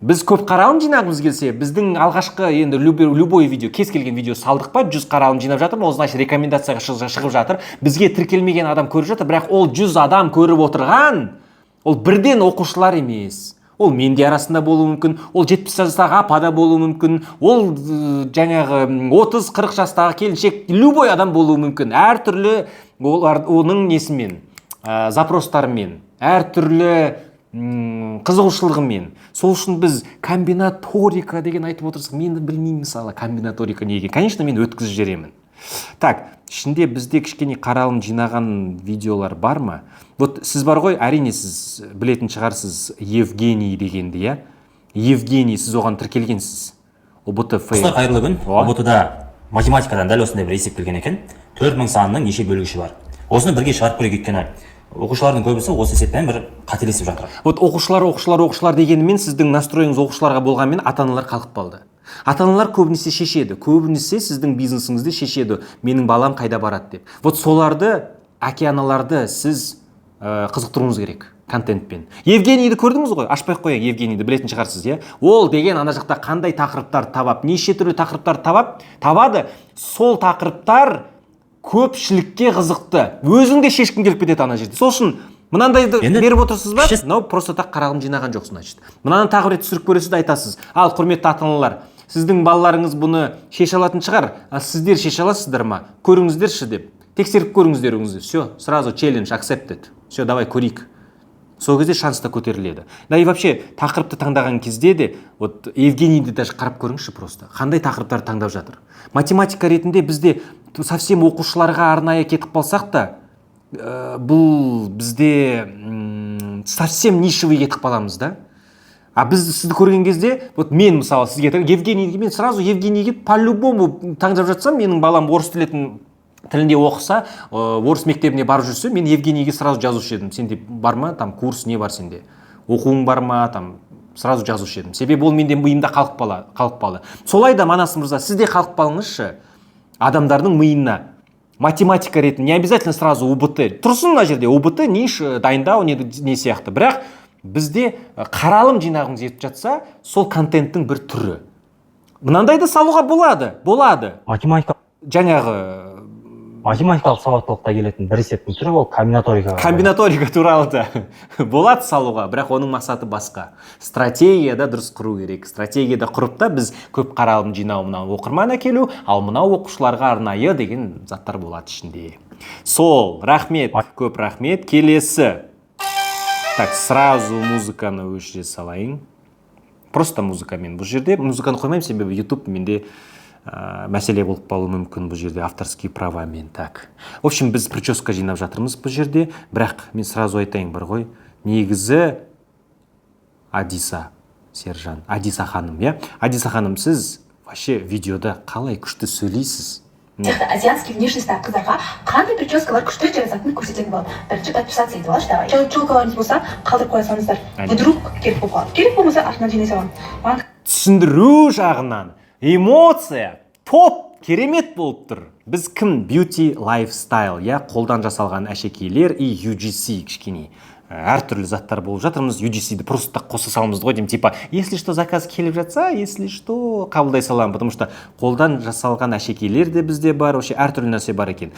S1: Біз көп қаралым жинағымыз келсе, біздің алғашқы енді любой видео, кез келген видео салдық па, 100 қаралым жинап жатыр, ол значит рекомендацияға шығып жатыр. Бізге тіркелмеген адам көріп жатыр, бірақ ол 100 адам көріп отырған, ол бірден оқушылар емес. Ол менде арасында болуы мүмкін, ол 70 жастағы апада болуы мүмкін, ол жаңағы 30-40 жастағы келіншек, любой адам болуы мүмкін. Әртүрлі оның несімен, запростарымен, әртүрлі қызығушылығымен. Сол үшін біз комбинаторика деген айтып отырсақ, мен білмеймін мысалы комбинаторика неге. Конечно, мен өткізіп жіберемін. Так, ішінде бізде кішкене қаралым жинаған видеолар бар ма? Вот сіз бар ғой, әрине сіз білетін шығарсыз Евгений дегенді, иә? Евгений, сіз оған тіркелгенсіз. ОБТ
S11: Достар, қайырлы күн. ОБТ-да математикадан дәл осындай бір есеп келген екен. 4000 санының неше бөлгіші бар. Осыны бірге шығарып көрейік, өйткені оқушылардың көбісі осы есеппен бір қателесіп жатыр.
S1: Вот оқушылар дегенімен сіздің настроеңіз оқушыларға болғанмен ата-аналар қалқып қалды. Ата-аналар көбінесе шешеді, көбінесе сіздің бизнесіңізді шешеді, менің балам қайда барады деп. Вот соларды, әке-аналарды сіз қызықтыруыңыз керек контентпен. Евгенийді көрдіңіз ғой? Ашпай қояйық, Евгенийді білетін шығарсыз, иә? Ол деген ана жақта қандай тақырыптар табап, неше түрлі тақырыптар табады, сол тақырыптар көпшілікке қызықты. Өзің де шешкін келіп кетеді ана жерде. Сол үшін мынандайды беріп отырсыз ба? Мынау просто так қаралым жинаған жоқсың, значит. Мынаны тағы рет түсіріп көресіз де айтасыз. Ал, құрметті ата-аналар, сіздің балаларыңыз бұны шеше алатын шығар, сіздер шеше аласыздар ма? Көріңіздерші деп. Тексеріп көріңіздер өзіңізді. Все, сразу челлендж accepted. Все, давай көрейік. Сол кезде шанс та көтеріледі. Да и вообще тақырыпты таңдаған кезде де, вот Евгенийді даже қарап көріңізші просто. Қандай тақырыптар таңдап жатыр. Математика ретінде бізде совсем оқушыларға арнайы кетіп қалсақ та, бұл бізде совсем нишевый кетіп қаламыз да. А біз сізді көрген кезде, вот мен мысалы сізге Евгенийге, мен сразу Евгенийге по-любому таңдап жатсам, менің балам орыс тілінде оқыса, орыс мектебіне барып жүрсе, мен Евгенийге сразу жазушы едім. Сенде бар ма, там курс не бар сенде? Оқуың бар ма, там сразу жазушы едім. Себебі ол менде миымда қалып қалды. Солай да Манас мырза, сіз де қалып қалыңызшы адамдардың миына. Математика ретінде, не обязательно сразу УБТ. Тұрсын мына жерде УБТ, ниш, дайындау, не сияқты. Бірақ бізде қаралым жинағыңыз етіп жатса, сол контенттің бір түрі. Мынандайды салуға болады.
S10: Математикалық сауаттылықта келетін бір есептің түрі ол комбинаторика.
S1: Комбинаторика туралы да болады салуға, бірақ оның мақсаты басқа. Стратегияда дұрыс құру керек. Стратегияда құрып та біз көп қаралым жинау, мынау оқырман әкелу, ал мынау оқушыларға арнайы деген заттар болады ішінде. Сол, рахмет, көп рахмет. Келесі. Так, сразу музыканы өшіре салайын. Просто музыкамен. Бұл жерде музыканы қоймайым, себебі YouTube менде мәселе болып қалуы мүмкін бұл жерде авторские правамен. Так. В общем, біз прическа жинап жатырмыз бұл жерде, бірақ мен сразу айтайын бар ғой, негізі Адиса Сержан, Адиса ханым, иә? Адиса ханым, сіз вообще видеода қалай күшті сөйлейсіз?
S12: Азиатский внешностьтағы қыздарға қандай прическалар күшті жарасатынын көрсететін болады. Бірінші подписаться етіп алшы, давай. Челкаларыңыз болса, қалдырып қоя салыңыздар. Вдруг керек болып қалады. Керек болмаса артынан жинай саламын.
S1: Түсіндіру жағынан эмоция топ керемет болып тұр. Біз кім? Beauty Lifestyle, я қолдан жасалған әшекейлер и UGC кішкене әртүрлі заттар болып жатырмыз. UGC-ді просто так қоса саламыз ғой деймін, типа, если что заказ келіп жатса, если что қабылдай саламын, потому что қолдан жасалған әшекейлер де бізде бар, вообще әртүрлі нәрсе бар екен.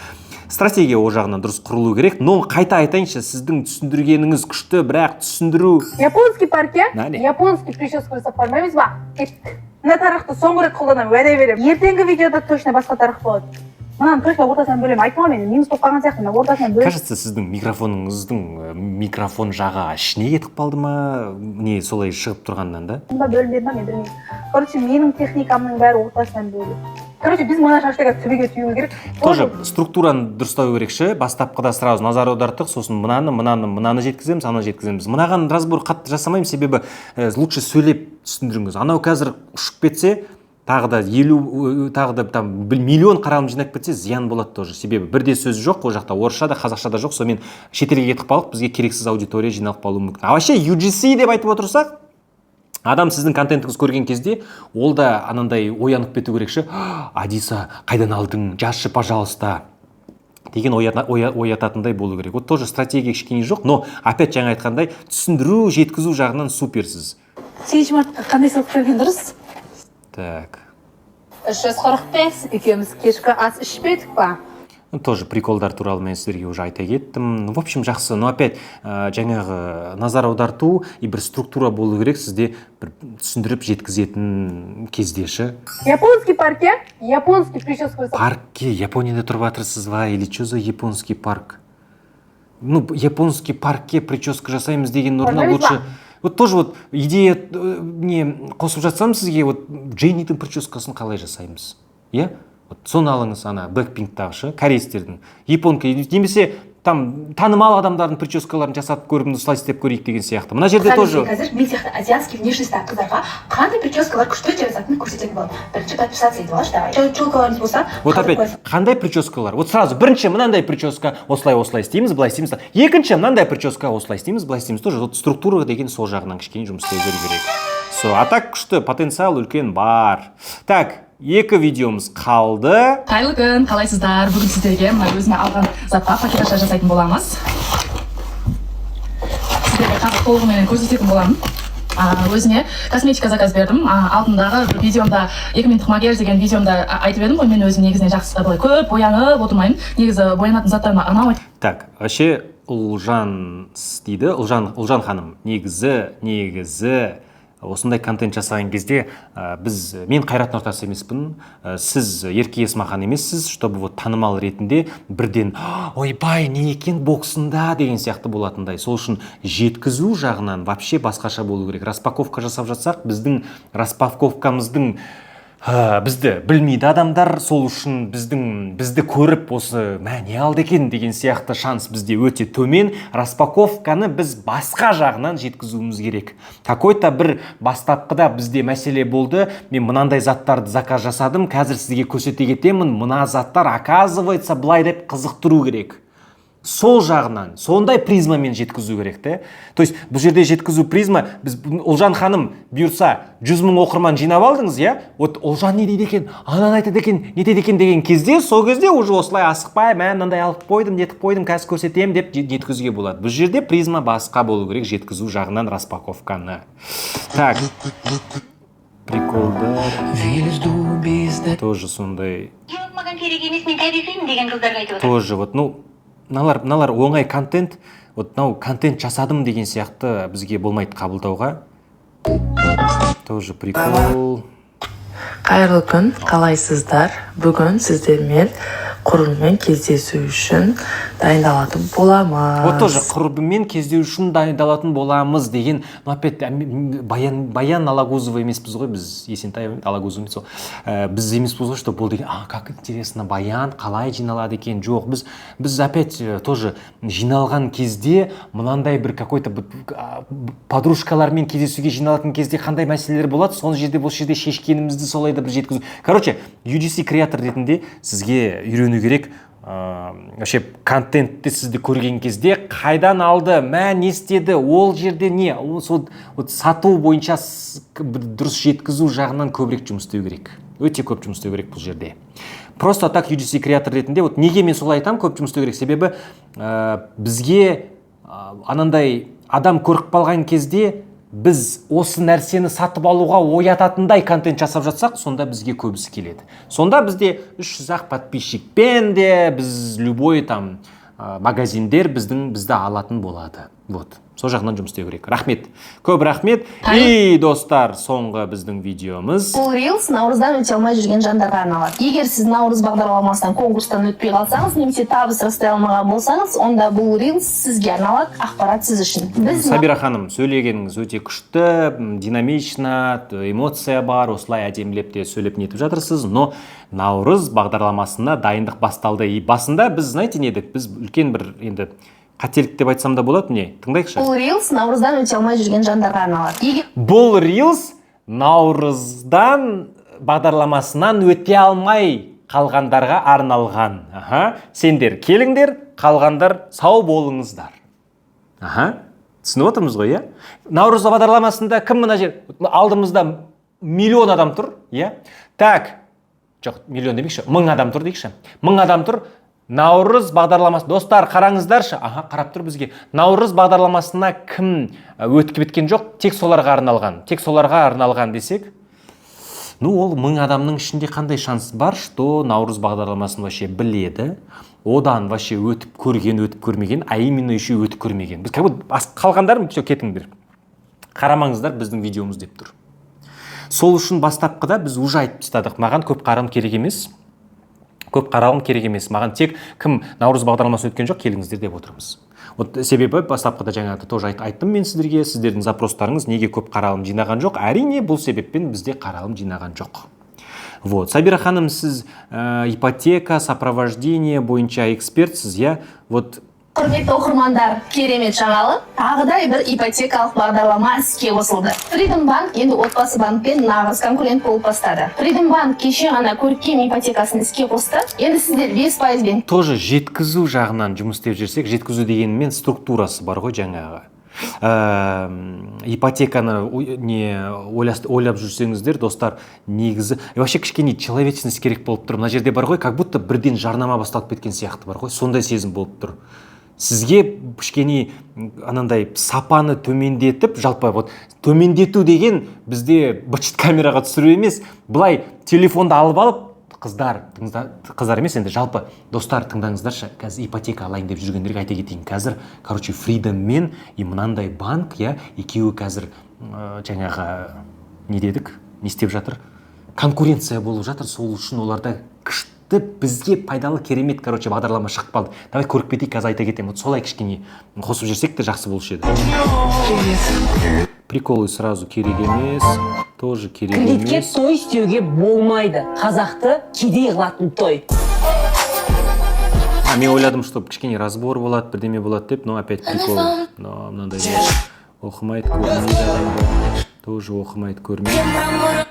S1: Стратегия о жағынан дұрыс құрылу керек, но қайта айтайыншы, сіздің түсіндіргеніңіз күшті, бірақ түсіндіру.
S12: Японский парке, японский прическа жасап бармаймыз ба? Кеттік. Мына тарақты соңғы рет қолданамын, уәде беремін. Ертеңгі видеода точно басқа тарақ болады. Мынаны точно ортасынан бөлемін. Айтпауға мен минус болып қалған сияқты, ортасынан бөлемін.
S1: Кажется, сіздің микрофоныңыздың микрофон жағы ішіне кетіп қалды ма? Не, солай шығып тұрғаннан да?
S12: Мұнда бөлінбеді ма, мен білмеймін. Короче, менің техникамның бәрі ортасынан бөлінеді. Короче, біз мына шаштыға түбеге түйуіміз керек.
S1: Тоже структураны дұрыстау керекші. Бастапқыда сразу назар аудартық, сосын мынаны жеткіземіз, аны жеткіземіз. Мынаған разбор қатты жасамаймын, себебі лучше сөйлеп түсіндіріңіз. Анау қазір ұшып кетсе, тағы да миллион қаралым жинап кетсе, зиян болады тоже. Себебі бірде сөз жоқ, ол жақта орысша да, қазақша да жоқ, сонымен шетелге кетіп қалып, бізге керексіз аудитория жиналып қалуы мүмкін. А вообще UGC деп айтып отырсақ, адам сіздің контентіңіз көрген кезде, ол да анандай оянып кету керекші. Адиса, қайдан алдың? Жазшы, пожалуйста. Деген оятатындай болу керек. Вот тоже стратегия кішкене жоқ, но опять жаңа айтқандай, түсіндіру, жеткізу жағынан суперсіз.
S12: 8 мартқа қандай сылып көрген дұрыс?
S1: Так.
S12: 345, екеуміз кешкі ас ішпедік па?
S1: Тоже приколдар туралы мен сіздерге уже айта кеттім. В общем, жақсы, но опять жаңағы назар аударту и бір структура болу керек, сізде бір түсіндіріп жеткізетін кездеші.
S12: Японский парке, японский прическа.
S1: Паркке, Японияда тұрып жатырсыз ба, или что за японский парк? Ну, японский паркке прическа жасаймыз деген орнына лучше... Вот тоже вот идея не қосып жатсам сізге, вот Джейнидің прическасын қалай жасаймыз? Иә? соны алыңыз, ана Blackpink'тағы корейстердің, японка немесе там танымал адамдардың прическаларын жасап көріп слайс деп көрейік деген сияқты. Мына жерде тоже
S12: қазір мен сияқты азиатский внешностьтағы қыздарға қандай прическалар күшті өте жасайтынын көрсететін болады. Бірінші подписаться етіп алшы, давай. Челкаларыңыз болса,
S1: вот опять қандай прическалар? Вот сразу бірінші мынандай прическа, осылай істейміз, былай істейміз. Екінші мынандай прическа, осылай істейміз, былай істейміз. Тоже вот структура деген сол жағынан кішкене жұмыс істей беру керек. А так күшті, потенциал үлкен бар. Так, екі видеомыз қалды.
S13: Қайырлы күн, қалайсыздар? Бүгін сіздерге мына өзіме алған затқа пакетажа жасайтын боламыз. Сіздерге қазір толығымен көрсететін боламын. Өзіме косметика заказ бердім. Алдындағы видеомда 2 минуттық макияж деген видеомда айтып едім ғой, мен өзім негізінен жақсы былай көп боянып отырмаймын. Негізі боянатын заттарыма ұнамайды.
S1: Так, вообще Ұлжан дейді, Ұлжан ханым, негізі осындай контент жасаған кезде мен Қайрат Нұртас емеспін, сіз Ерке Есмахан емессіз, чтобы вот танымал ретінде бірден ойбай не екен боксында деген сияқты болатындай. Сол үшін жеткізу жағынан вообще басқаша болу керек. Распаковка жасап жатсақ, біздің распаковкамыздың бізді білмейді адамдар, сол үшін бізді көріп осы не алды екен деген сияқты шанс бізде өте төмен. Распаковканы біз басқа жағынан жеткізуіміз керек. Какой-то бір бастапқыда бізде мәселе болды, мен мынандай заттарды заказ жасадым, қазір сізге көрсете кетемін, мына заттар оказывается былай деп қызықтыру керек. Сол жағынан, сондай призмамен жеткізу керек те. То есть бұл жерде жеткізу призма, біз Ұлжан ханым бұйырса 100 000 оқырман жинап алдыңыз, я? Вот Ұлжан не дейді екен, анан айтады екен, не дейді екен деген кезде, сол кезде уже осылай асықпай, мен мынандай алып қойдым, нетіп қойдым, қазір көрсетемін деп жеткізуге болады. Бұл жерде призма басқа болу керек, жеткізу жағынан распаковканы. Так. Приколдар. Тоже сондай.
S14: Маған керек емес, мен кәдесеймін деген қыздарға айтып отыр.
S1: Тоже вот, налар оңай контент, вот контент жасадым деген сияқты бізге болмайды қабылдауға. Тоже прикол.
S15: Қайырлы күн, қалайсыздар? Бүгін сіздермен құрбыммен кездесу үшін дайындалатын боламыз.
S1: Вот тоже құрбыммен кездесу үшін дайындалатын боламыз деген, опять Баян Алагузова емеспіз ғой, біз Есентай Алагузова сол. Біз емеспіз ғой, что бұл деген, как интересно, Баян қалай жиналады екен? Жоқ, біз опять тоже жиналған кезде мынандай бір какой-то подружкалармен кездесуге жиналатын кезде қандай мәселелер болады, соны жерде бұл жерде шешкенімізді солай да бір жеткізу. Короче, UGC креатор ретінде сізге үйрену керек. Вообще контентті сізді көрген кезде қайдан алды, не істеді, ол жерде не, сату бойынша дұрыс жеткізу жағынан көбірек жұмыс істеу керек. Өте көп жұмыс істеу керек бұл жерде. Просто так UGC креатор ретінде, неге мен солай айтам, көп жұмыс істеу керек, себебі бізге анандай адам көріп қалған кезде біз осы нәрсені сатып алуға оятатындай контент жасап жатсақ, сонда бізге көбісі келеді. Сонда бізде 300-ақ подписчикпен де біз любой магазиндер бізді алатын болады. Вот. Сол жағынан жұмыс істеу керек. Рахмет. Көп рахмет. И достар, соңғы біздің видеомыз.
S16: Бұл Reels наурыздан өте алмай жүрген жандарға арналады. Егер сіз наурыз бағдарламасынан конкурстан өтпей қалсаңыз, немесе табыс растай алмаған болсаңыз, онда бұл Reels сізге арналады, ақпарат сіз үшін.
S1: Сабира ханым, сөйлегеніңіз өте күшті, динамично, эмоция бар, осылай әдемілеп те сөйлеп нетіп жатырсыз, но наурыз бағдарламасына дайындық басталды. И басында біз, знаете, не едік, біз үлкен бір енді қателік деп айтсам да болады, не? Тыңдайықшы.
S16: Бұл Reels наурыздан өте алмай жүрген жандарға арналады.
S1: Бұл Reels наурыздан бағдарламасынан өте алмай қалғандарға арналған. Сендер келіңдер, қалғандар сау болыңыздар. Түсініп отырмыз ғой, иә? Наурыз бағдарламасында кім мына жер? Алдымызда миллион адам тұр, иә? Так, жоқ, миллион демекші, 1000 адам тұр дейікші. 1000 адам тұр. Наурыз бағдарламасы, достар, қараңыздаршы, қарап тұр бізге. Наурыз бағдарламасына кім өтіп кеткен жоқ, тек соларға арналған десек, ол 1000 адамның ішінде қандай шанс бар, что наурыз бағдарламасын вообще біледі, одан вообще өтіп көрмеген, а именно еще өтіп көрмеген. Біз қалғандарым, кетіңдер. Қарамаңыздар, біздің видеомыз деп тұр. Сол үшін бастапқыда біз уже айтып тастадық, маған көп қарам керек емес. Маған тек кім наурыз бағдарламасы өткен жоқ, келіңіздер деп отырмыз. Себебі бастапқыда жаңағы тоже айттым мен сіздерге, сіздердің запростарыңыз неге көп қаралым жинаған жоқ, әрине бұл себеппен бізде қаралым жинаған жоқ. Вот. Сабира ханым, сіз ипотека, сопровождение бойынша экспертсіз, я? Вот
S16: Құрметті оқырмандар, керемет жаңалық. Тағыдай бір ипотекалық бағдарлама іске қосылды. Freedom Bank енді отбасы банкпен нағыз конкурент болып бастады. Freedom Bank кеше ғана көркем ипотекасын іске қосты. Енді сіздер 5%-бен
S1: тоже жеткізу жағынан жұмыс істеп жүрсек, жеткізу дегенмен структурасы бар ғой жаңағы. Ипотеканы ойлап жүрсеңіздер, достар, негізі вообще кішкене человечность керек болып тұр. Мына жерде бар ғой, как будто бірден жарнама басталып кеткен сияқты бар ғой, сондай сезім болып тұр. Сізге кішкене анандай сапаны төмендетіп, жалпы вот төмендету деген бізде бычыт камераға түсіру емес, былай телефонды алып алып, қыздар емес енді жалпы достар тыңдаңыздаршы, қазір ипотека алайын деп жүргендерге айта кетейін. Қазір, короче, Freedom мен и мынандай банк, екеуі қазір жаңағы не дедік, не істеп жатыр? Конкуренция болып жатыр, сол үшін оларда күшті бізге пайдалы керемет, короче, бағдарлама шығып қалды. Давай көріп кетейік, қазір айта кетемін. Вот солай кішкене қосып жүрсек те жақсы болушы еді. Приколы сразу керек емес, тоже керек емес.
S17: Кредитке той істеуге болмайды. Қазақты кедей қылатын той.
S1: Мен ойладым, что кішкене разбор болады, бірдеме болады деп, но опять прикол. Но мынандай оқымайды, көрмейді адамды. Тоже оқымайды, көрмейді.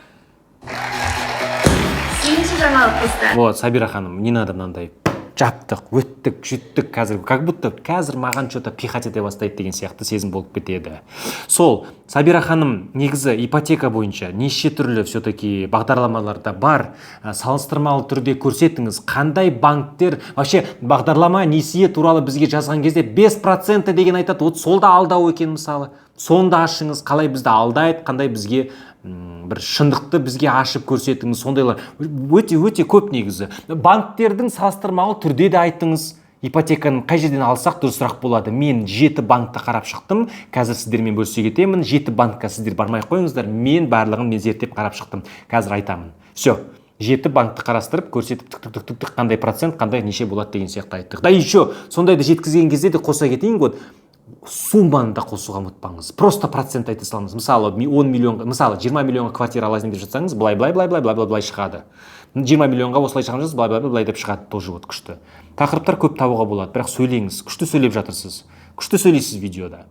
S1: Вот, Сабира ханым, не надо мынандай жаптық, өттік, жүйттік қазір, как будто қазір маған что-то пихать ете бастайды деген сияқты сезім болып кетеді. Сол, Сабира ханым, негізі ипотека бойынша неше түрлі все-таки бағдарламаларда бар, салыстырмалы түрде көрсетіңіз, қандай банктер, вообще бағдарлама несие туралы бізге жазған кезде 5% деген айтады, вот сол да алдау екен мысалы. Сонда ашыңыз, қалай бізді алдайды, қандай бізге бір шындықты бізге ашып көрсетіңіз, сондайлар өте көп негізі. Банктердің салыстырмалы түрде де айтыңыз, ипотеканы қай жерден алсақ дұрысырақ болады. Мен 7 банкты қарап шықтым, қазір сіздермен бөлісе кетемін. 7 банкқа сіздер бармай қойыңыздар, мен барлығын зерттеп қарап шықтым. Қазір айтамын. Все. 7 банкты қарастырып, көрсетіп түк қандай процент, қандай неше болады деген сияқты айттық. Да еще сондайды жеткізген кезде де қоса кетейін ғой. Сумманы да қосуға ұмытпаңыз. Просто процент айта салыңыз. Мысалы, 10 миллион, мысалы 20 миллионға квартира алайын деп жатсаңыз, былай шығады. 20 миллионға осылай шығамыз, былай деп шығады, тоже вот күшті. Тақырыптар көп табуға болады, бірақ сөйлеңіз. Күшті сөйлеп жатырсыз. Күшті сөйлейсіз видеода.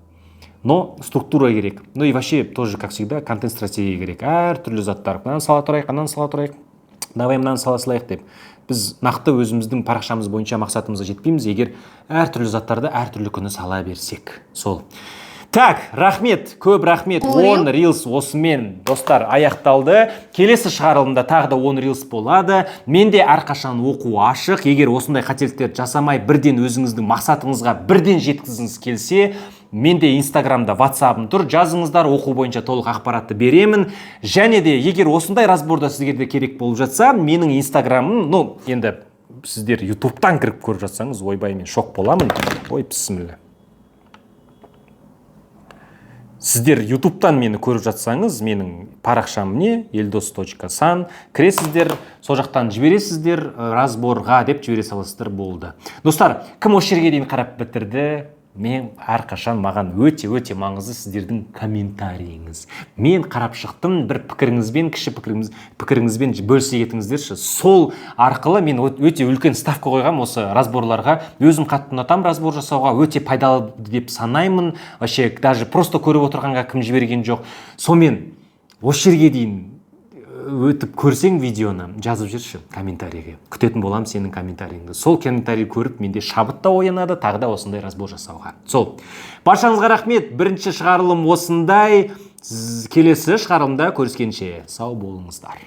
S1: Но структура керек. Ну и вообще тоже, как всегда, контент стратегия керек. Әр түрлі заттар. Мынаны сала тұрайық. Давай мынаны сала салайық деп. Біз нақты өзіміздің парақшамыз бойынша мақсатымызға жетпейміз, егер әр түрлі заттарды әр түрлі күні сала берсек. Сол. Так, рахмет, көп рахмет. 10 Reels осымен, достар, аяқталды. Келесі шығарылымда тағы да 10 Reels болады. Менде әрқашан оқу ашық. Егер осындай қателіктерді жасамай, бірден өзіңіздің мақсатыңызға бірден жеткізіңіз келсе, менде Инстаграмда, WhatsApp'ым тұр. Жазыңыздар, оқу бойынша толық ақпаратты беремін. Және де, егер осындай разборда сіздерге керек болып жатса, менің Инстаграмым, енді сіздер YouTube'тан кіріп көріп жатсаңыз, ойбай, мен шок боламын. Ой, бісміллә. Сіздер YouTube'тан мені көріп жатсаңыз, менің парақшам не? eldos.san. Кіресіздер, сол жақтан жібересіздер, разборға деп жібере саласыздар, болды. Достар, кім осы жерге дейін қарап бітірді? Мен әрқашан маған өте маңызды сіздердің комментарийіңіз. Мен қарап шықтым, бір пікіріңізбен, кіші пікіріңізбен бөлісе кетіңіздерші. Сол арқылы мен өте үлкен ставка қойғам осы разборларға. Өзім қатты ұнатам разбор жасауға, өте пайдалы деп санаймын. Вообще, даже просто көріп отырғанға кім жіберген жоқ. Сонымен осы жерге дейін өтіп көрсең видеоны жазып жүрші комментарийге. Күтетін болам сенің комментарийіңді. Сол комментарий көріп менде шабыт та оянады, тағы да осындай разбор жасауға. Сол. Баршаңызға рахмет. Бірінші шығарылым осындай. Келесі шығарылымда көріскенше сау болыңыздар.